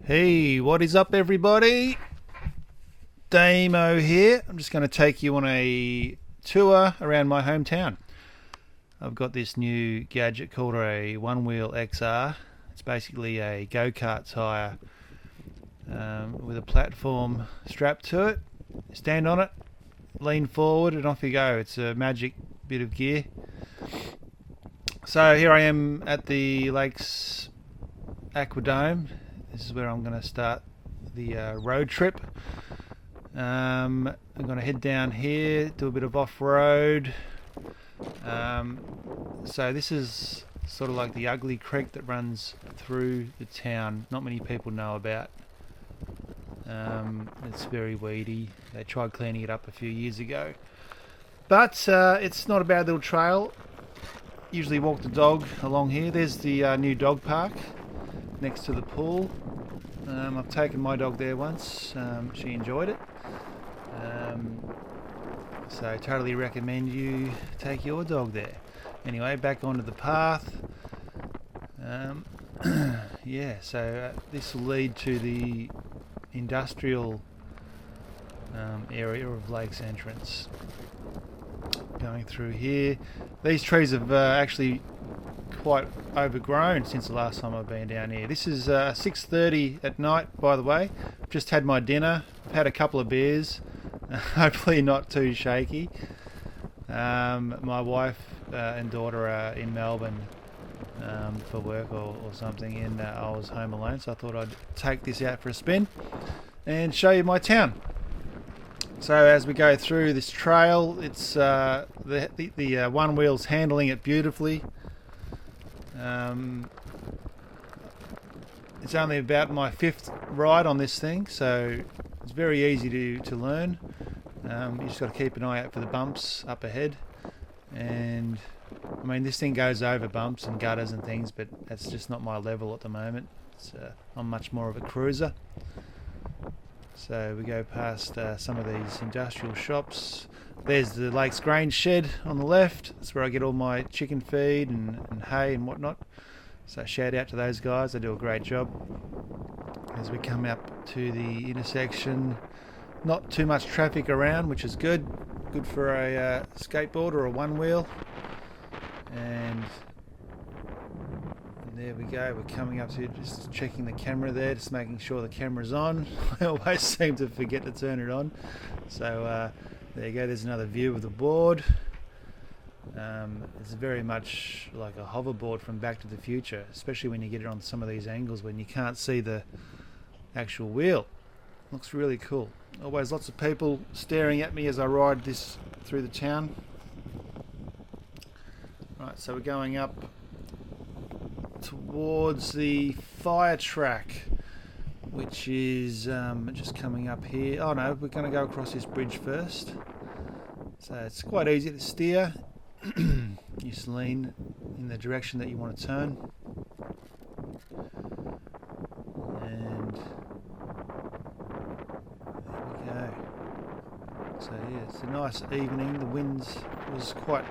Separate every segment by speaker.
Speaker 1: Hey, what is up, everybody? Damo here. I'm just going to take you on a tour around my hometown. I've got this new gadget called a OneWheel XR. It's basically a go-kart tyre with a platform strapped to it. Stand on it, lean forward, and off you go. It's a magic bit of gear. So here I am at the Lakes Aquadome. This is where I'm going to start the road trip. I'm going to head down here, do a bit of off-road. So this is sort of like the ugly creek that runs through the town. Not many people know about. It's very weedy. They tried cleaning it up a few years ago. But it's not a bad little trail. Usually walk the dog along here. There's the new dog park next to the pool. I've taken my dog there once. She enjoyed it. So I totally recommend you take your dog there. Anyway, back onto the path. Yeah, so this will lead to the industrial area of Lakes Entrance. Going through here. These trees have actually quite overgrown since the last time I've been down here. This is 6:30 at night, by the way. Just had my dinner. I've had a couple of beers. Hopefully not too shaky. My wife and daughter are in Melbourne for work or something, and I was home alone, so I thought I'd take this out for a spin and show you my town. So as we go through this trail, it's the OneWheel's handling it beautifully. It's only about my 5th ride on this thing, so it's very easy to learn. You just got to keep an eye out for the bumps up ahead, and I mean this thing goes over bumps and gutters and things, but that's just not my level at the moment. I'm much more of a cruiser. So we go past some of these industrial shops. There's the Lakes Grain shed on the left. That's where I get all my chicken feed and hay and whatnot. So shout out to those guys, they do a great job. As we come up to the intersection, not too much traffic around, which is good. Good for a skateboard or a one-wheel. And there we go, we're coming up to just checking the camera there, just making sure the camera's on. I always seem to forget to turn it on. So there you go, there's another view of the board. It's very much like a hoverboard from Back to the Future, especially when you get it on some of these angles when you can't see the actual wheel. Looks really cool. Always lots of people staring at me as I ride this through the town. Right, so we're going up towards the fire track, which is just coming up here. Oh no, we're going to go across this bridge first. So it's quite easy to steer. You just lean in the direction that you want to turn. And there we go. So yeah, it's a nice evening. The wind was quite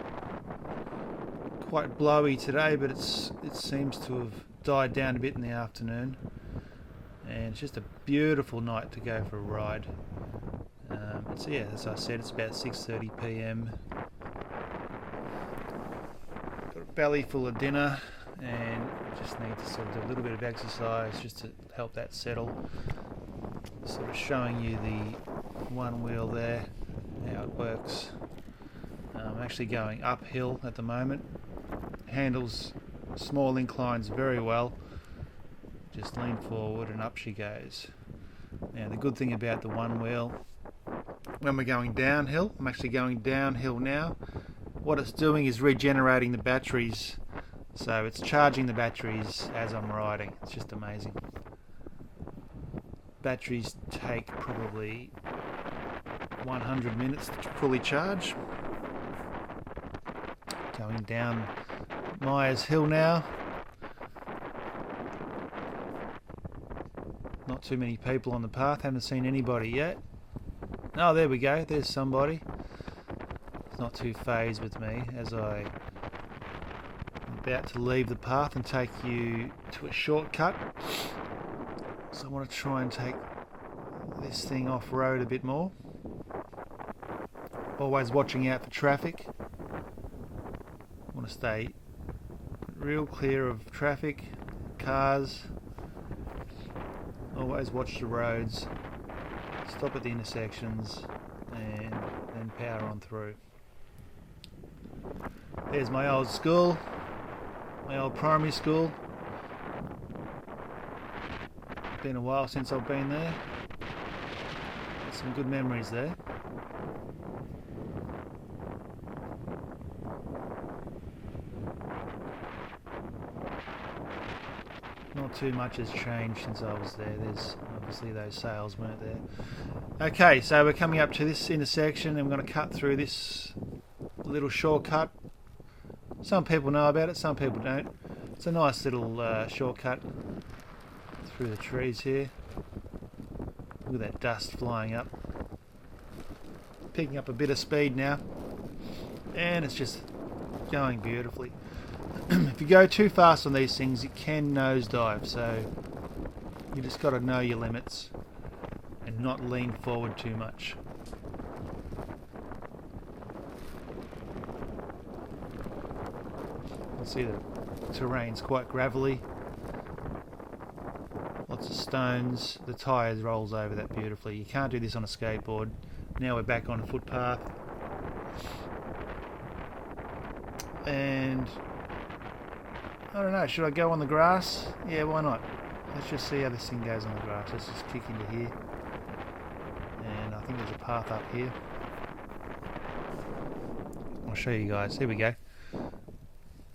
Speaker 1: blowy today, but it seems to have died down a bit in the afternoon, and it's just a beautiful night to go for a ride. So yeah, as I said, it's about 6:30 p.m. Got a belly full of dinner, and just need to sort of do a little bit of exercise just to help that settle. Sort of showing you the OneWheel there, how it works. I'm actually going uphill at the moment. Handles small inclines very well. Just lean forward and up she goes. Now the good thing about the OneWheel, when we're going downhill, I'm actually going downhill now, what it's doing is regenerating the batteries. So it's charging the batteries as I'm riding. It's just amazing. Batteries take probably 100 minutes to fully charge. Going down Myers Hill now. Not too many people on the path, haven't seen anybody yet. Oh, there we go, there's somebody. It's not too phased with me as I'm about to leave the path and take you to a shortcut. So I want to try and take this thing off-road a bit more. Always watching out for traffic. I want to stay real clear of traffic, cars. Always watch the roads. Stop at the intersections and then power on through. There's my old school, my old primary school. It's been a while since I've been there. Some good memories there. Not too much has changed since I was there. There's obviously those sales weren't there. Okay, so we're coming up to this intersection and we're going to cut through this little shortcut. Some people know about it, some people don't. It's a nice little shortcut through the trees here. Look at that dust flying up. Picking up a bit of speed now. And it's just going beautifully. If you go too fast on these things, it can nosedive, so you just got to know your limits and not lean forward too much. You can see the terrain's quite gravelly, lots of stones. The tyre rolls over that beautifully. You can't do this on a skateboard. Now we're back on a footpath, and I don't know, should I go on the grass? Yeah, why not? Let's just see how this thing goes on the grass. Let's just kick into here. And I think there's a path up here. I'll show you guys. Here we go.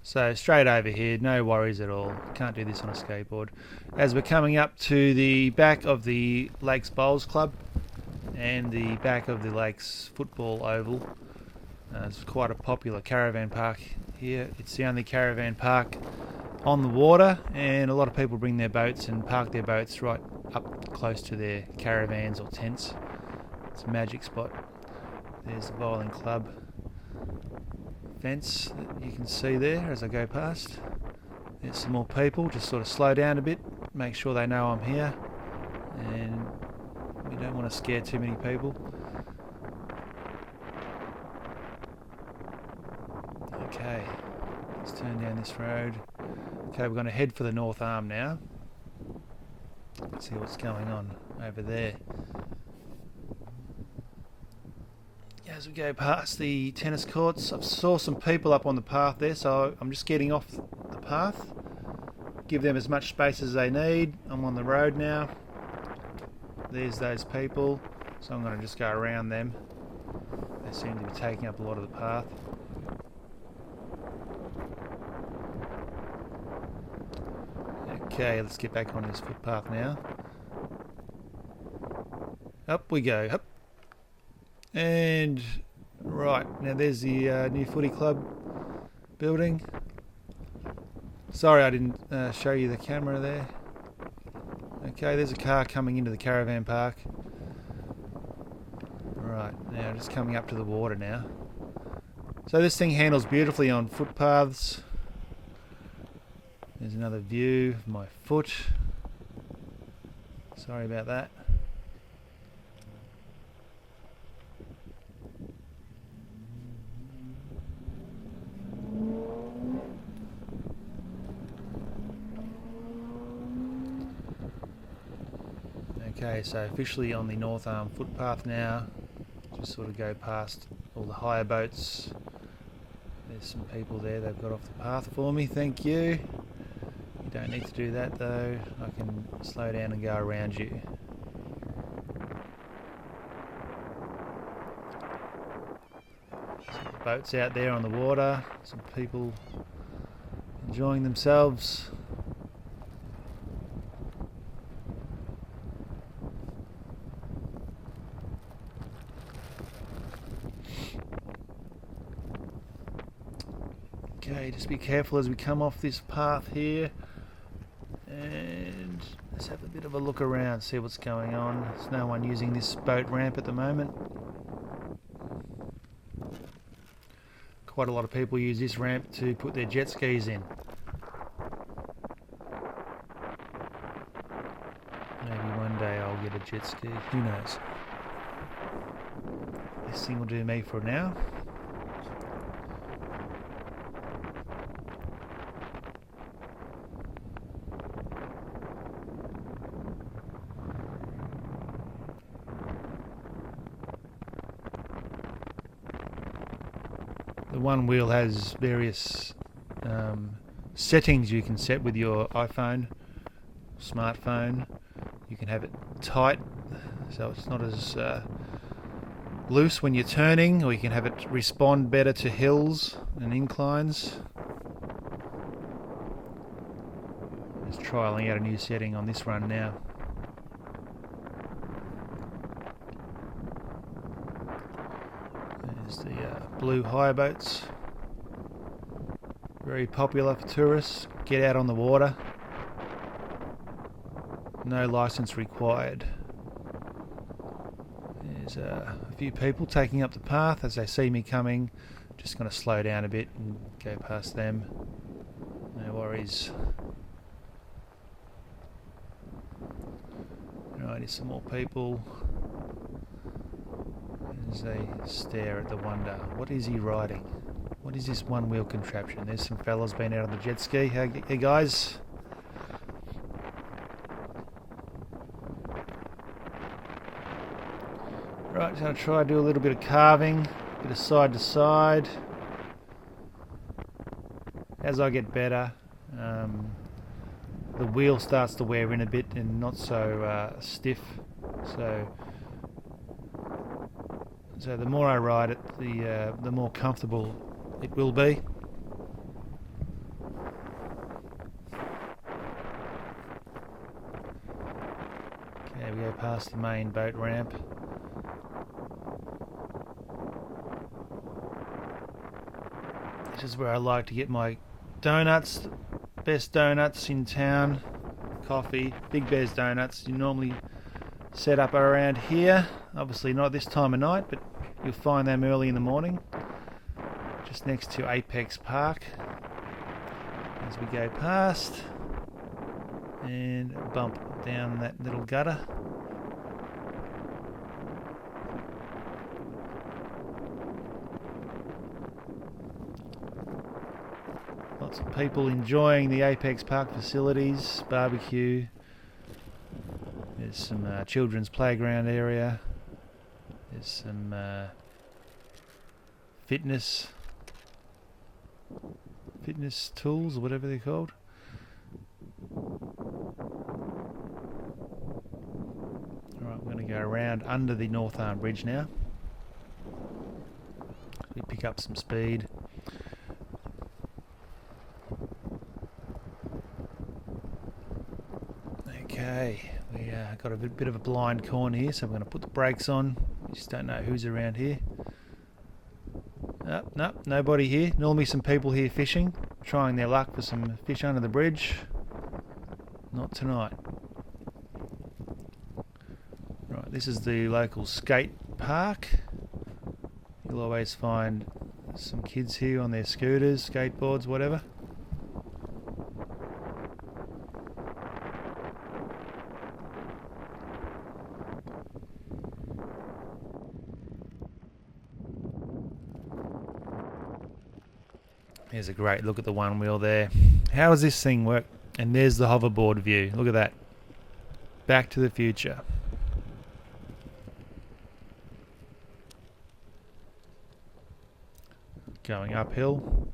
Speaker 1: So straight over here, no worries at all. Can't do this on a skateboard. As we're coming up to the back of the Lakes Bowls Club and the back of the Lakes Football Oval. It's quite a popular caravan park here. It's the only caravan park on the water, and a lot of people bring their boats and park their boats right up close to their caravans or tents. It's a magic spot. There's the bowling club fence that you can see there as I go past. There's some more people. Just sort of slow down a bit, make sure they know I'm here, and we don't want to scare too many people. Okay, let's turn down this road. Okay, we're going to head for the North Arm now. Let's see what's going on over there. As we go past the tennis courts, I saw some people up on the path there, so I'm just getting off the path. Give them as much space as they need. I'm on the road now. There's those people, so I'm going to just go around them. They seem to be taking up a lot of the path. Okay, let's get back on this footpath now. Up we go. Up. And right, now there's the new footy club building. Sorry I didn't show you the camera there. Okay, there's a car coming into the caravan park. Right, now just coming up to the water now. So this thing handles beautifully on footpaths. There's another view of my foot. Sorry about that. Okay, so officially on the North Arm footpath now. Just sort of go past all the hire boats. There's some people there, they've got off the path for me, thank you. You don't need to do that though, I can slow down and go around you. Some boats out there on the water, some people enjoying themselves. Okay, just be careful as we come off this path here, and let's have a bit of a look around, see what's going on. There's no one using this boat ramp at the moment. Quite a lot of people use this ramp to put their jet skis in. get a jet ski. Who knows? This thing will do me for now. The OneWheel has various settings you can set with your iPhone, smartphone. You can have it tight, so it's not as loose when you're turning, or you can have it respond better to hills and inclines. Just trialing out a new setting on this run now. There's the blue hire boats. Very popular for tourists. Get out on the water. No license required. There's a few people taking up the path as they see me coming. Just going to slow down a bit and go past them. No worries. Right, here's some more people. As they stare at the wonder. What is he riding? What is this one-wheel contraption? There's some fellas been out on the jet ski. Hey guys. Right, just going to try to do a little bit of carving, a bit of side to side. As I get better, the wheel starts to wear in a bit and not so stiff. So the more I ride it, the more comfortable it will be. Okay, we go past the main boat ramp. This is where I like to get my donuts, best donuts in town, coffee, Big Bear's Donuts. You normally set up around here, obviously not this time of night, but you'll find them early in the morning, just next to Apex Park. As we go past and bump down that little gutter. Lots of people enjoying the Apex Park facilities, barbecue. There's some children's playground area. There's some fitness tools, or whatever they're called. Alright, we're going to go around under the North Arm Bridge now. We pick up some speed. Okay, we got a bit of a blind corner here, so I'm going to put the brakes on. We just don't know who's around here. No, nobody here. Normally some people here fishing, trying their luck for some fish under the bridge. Not tonight. Right, this is the local skate park. You'll always find some kids here on their scooters, skateboards, whatever. Here's a great look at the OneWheel there. How does this thing work? And there's the hoverboard view. Look at that. Back to the Future. Going uphill.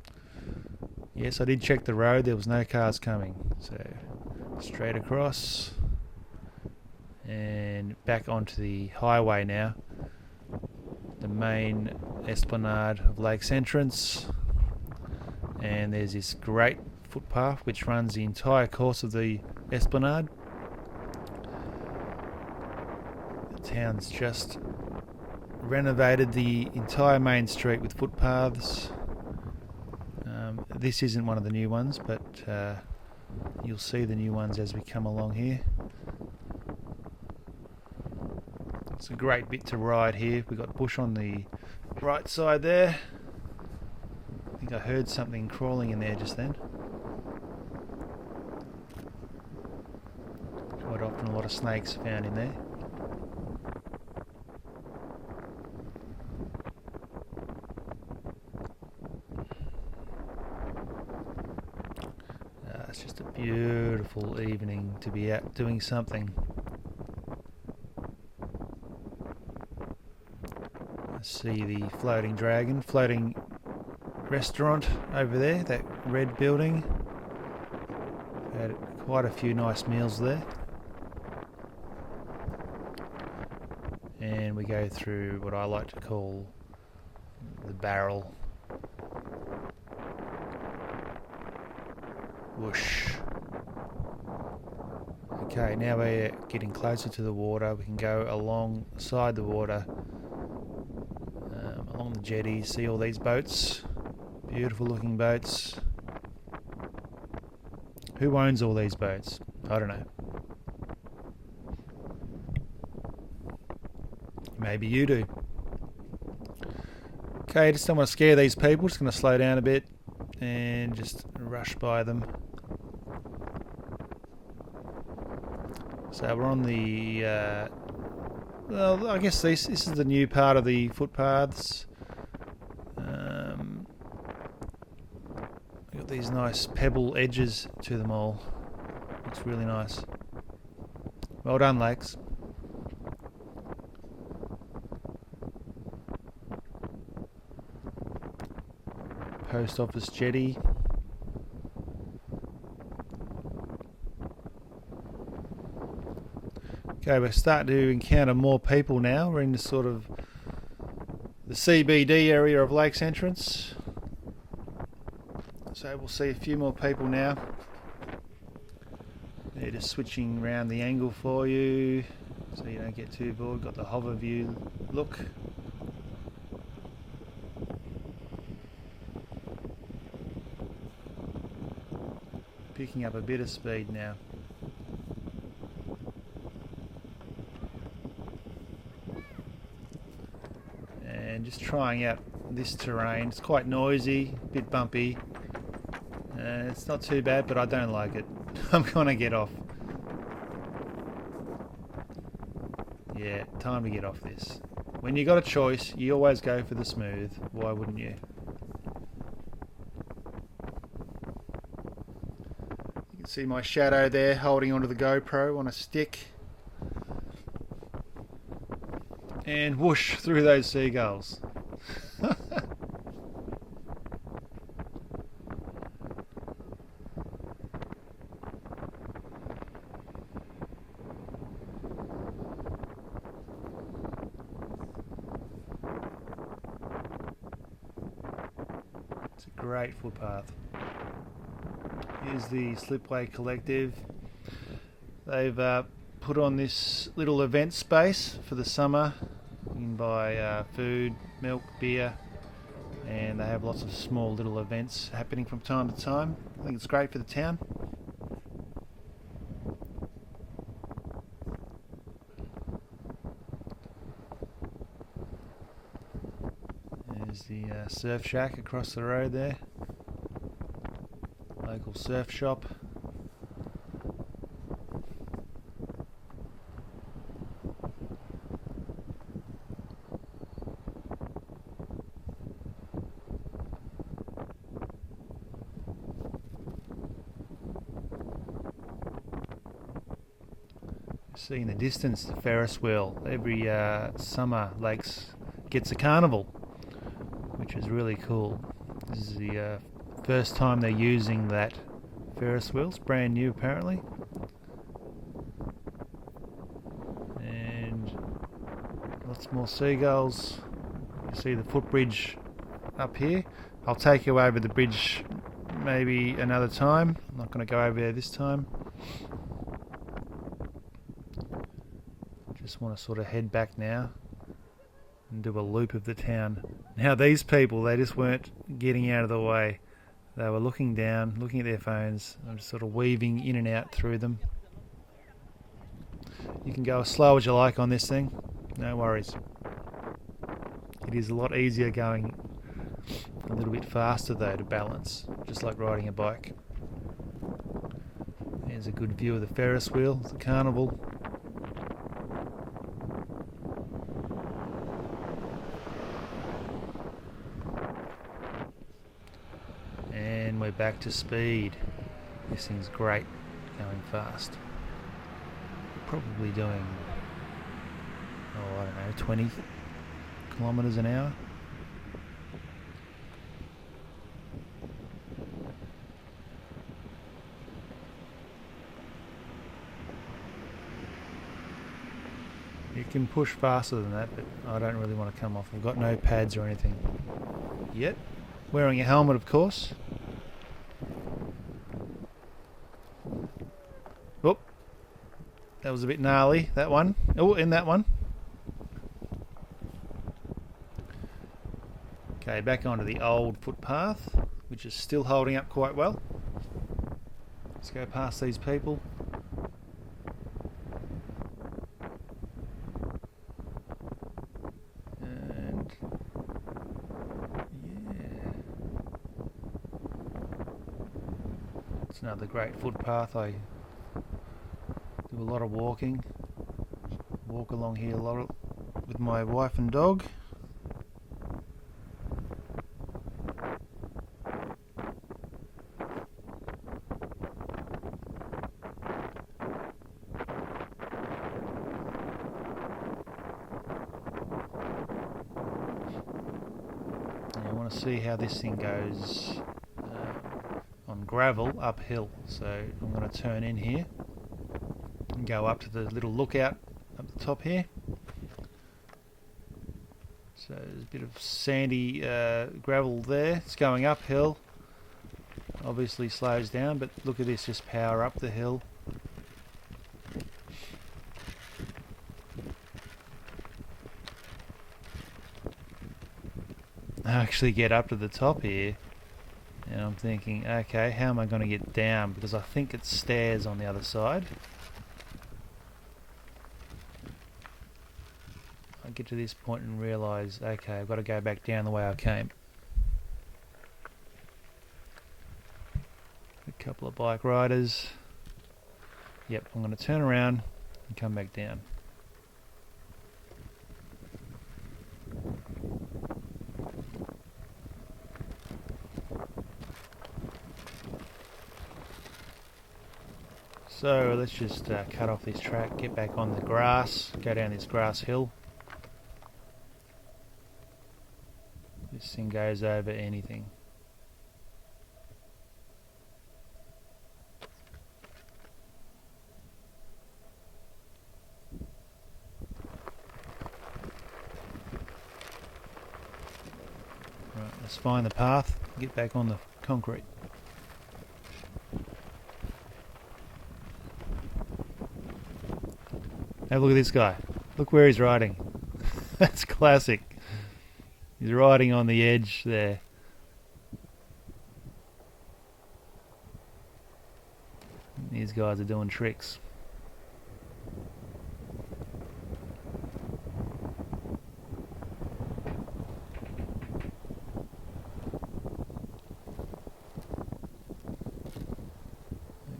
Speaker 1: Yes, I did check the road. There was no cars coming. So straight across. And back onto the highway now. The main esplanade of Lakes Entrance. And there's this great footpath which runs the entire course of the esplanade. The town's just renovated the entire main street with footpaths. This isn't one of the new ones, but you'll see the new ones as we come along here. It's a great bit to ride here. We've got bush on the right side there. I think I heard something crawling in there just then. Quite often a lot of snakes are found in there. beautiful evening to be out doing something. I see the floating dragon, floating restaurant over there, that red building. Had quite a few nice meals there. And we go through what I like to call the barrel. Whoosh. Okay, now we're getting closer to the water. We can go alongside the water, along the jetty, see all these boats. Beautiful looking boats. Who owns all these boats? I don't know. Maybe you do. Okay, just don't want to scare these people. Just going to slow down a bit and just rush by them. So we're on the, well, I guess this is the new part of the footpaths. Got these nice pebble edges to them all. Looks really nice. Well done, Lakes. Post office jetty. Okay, we're starting to encounter more people now. We're in the sort of the CBD area of Lakes Entrance. So we'll see a few more people now. They're just switching around the angle for you so you don't get too bored. Got the hover view look. Picking up a bit of speed now. And just trying out this terrain. It's quite noisy, a bit bumpy. It's not too bad, but I don't like it. I'm gonna get off. Yeah, time to get off this. When you got a choice, you always go for the smooth. Why wouldn't you? You can see my shadow there holding onto the GoPro on a stick. And whoosh through those seagulls. It's a great footpath. Here's the Slipway Collective. They've put on this little event space for the summer. You can buy food, milk, beer, and they have lots of small little events happening from time to time. I think it's great for the town. There's the surf shack across the road there. Local surf shop. See in the distance the Ferris wheel. Every summer Lakes gets a carnival, which is really cool. This is the first time they're using that Ferris wheel. It's brand new apparently. And lots more seagulls. You see the footbridge up here. I'll take you over the bridge maybe another time. I'm not going to go over there this time. Just want to sort of head back now and do a loop of the town. Now these people, they just weren't getting out of the way. They were looking down, looking at their phones. I'm just sort of weaving in and out through them. You can go as slow as you like on this thing, no worries. It is a lot easier going a little bit faster though to balance, just like riding a bike. There's a good view of the Ferris wheel, the carnival. And we're back to speed. This thing's great going fast. Probably doing, oh, I don't know, 20 kilometers an hour. You can push faster than that, but I don't really want to come off. I've got no pads or anything yet. Wearing a helmet, of course. Oh, that was a bit gnarly, that one. Oh, in that one. Okay, back onto the old footpath, which is still holding up quite well. Let's go past these people. And yeah, it's another great footpath. I do a lot of walking. Walk along here a lot with my wife and dog. I want to see how this thing goes on gravel uphill, so I'm going to turn in here and go up to the little lookout up the top here. So there's a bit of sandy gravel there. It's going uphill, obviously slows down, but look at this, just power up the hill. I actually get up to the top here and I'm thinking, okay, how am I going to get down, because I think it's stairs on the other side. I get to this point and realise, okay, I've got to go back down the way I came. A couple of bike riders. Yep, I'm going to turn around and come back down. So let's just cut off this track, get back on the grass, go down this grass hill. This thing goes over anything. Right, let's find the path, get back on the concrete. Have a look at this guy. Look where he's riding. That's classic. He's riding on the edge there. These guys are doing tricks.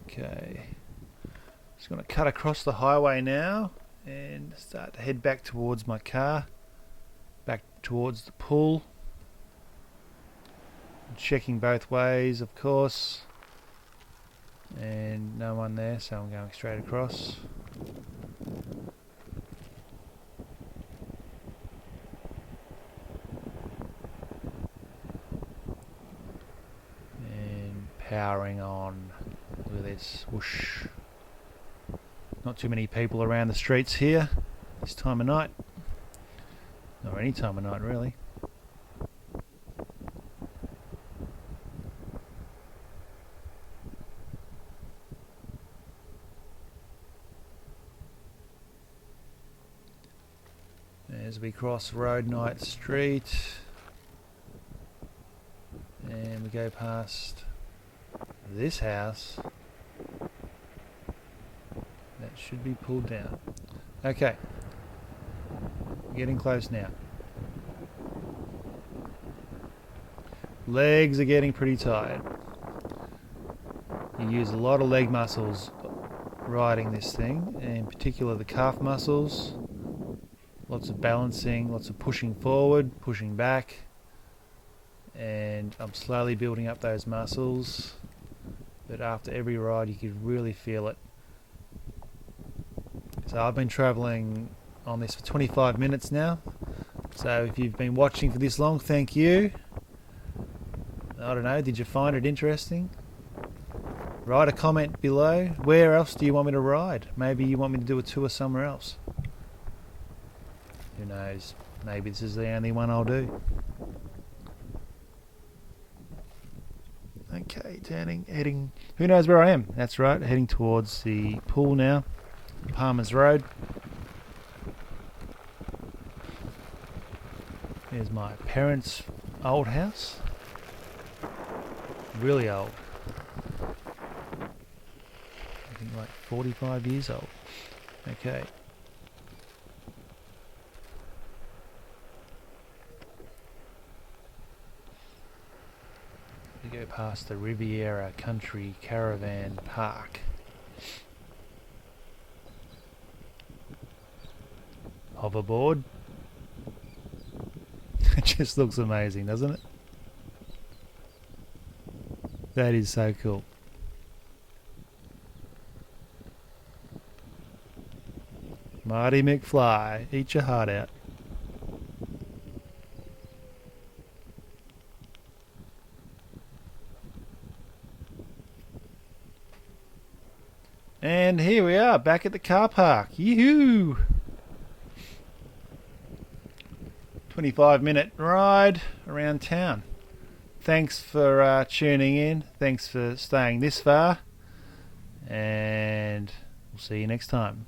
Speaker 1: Okay. Just going to cut across the highway now and start to head back towards my car. Back towards the pool. Checking both ways, of course. And no one there, so I'm going straight across. And powering on. Look at this. Whoosh. Not too many people around the streets here this time of night. Or any time of night, really. As we cross Road Night Street and we go past this house, that should be pulled down. Okay, we're getting close now. Legs are getting pretty tired. You use a lot of leg muscles riding this thing, in particular the calf muscles. Lots of balancing, lots of pushing forward, pushing back, and I'm slowly building up those muscles. but after every ride you could really feel it. So I've been travelling on this for 25 minutes now. So if you've been watching for this long, thank you. I don't know, did you find it interesting? Write a comment below. Where else do you want me to ride? Maybe you want me to do a tour somewhere else. Who knows? Maybe this is the only one I'll do. Okay, heading, who knows where I am? That's right, heading towards the pool now, Palmer's Road. There's my parents' old house. Really old. I think like 45 years old. Okay. We go past the Riviera Country Caravan Park. Hoverboard. It just looks amazing, doesn't it? That is so cool. Marty McFly, eat your heart out. And here we are, back at the car park. Yoo-hoo! 25-minute ride around town. Thanks for tuning in. Thanks for staying this far. And we'll see you next time.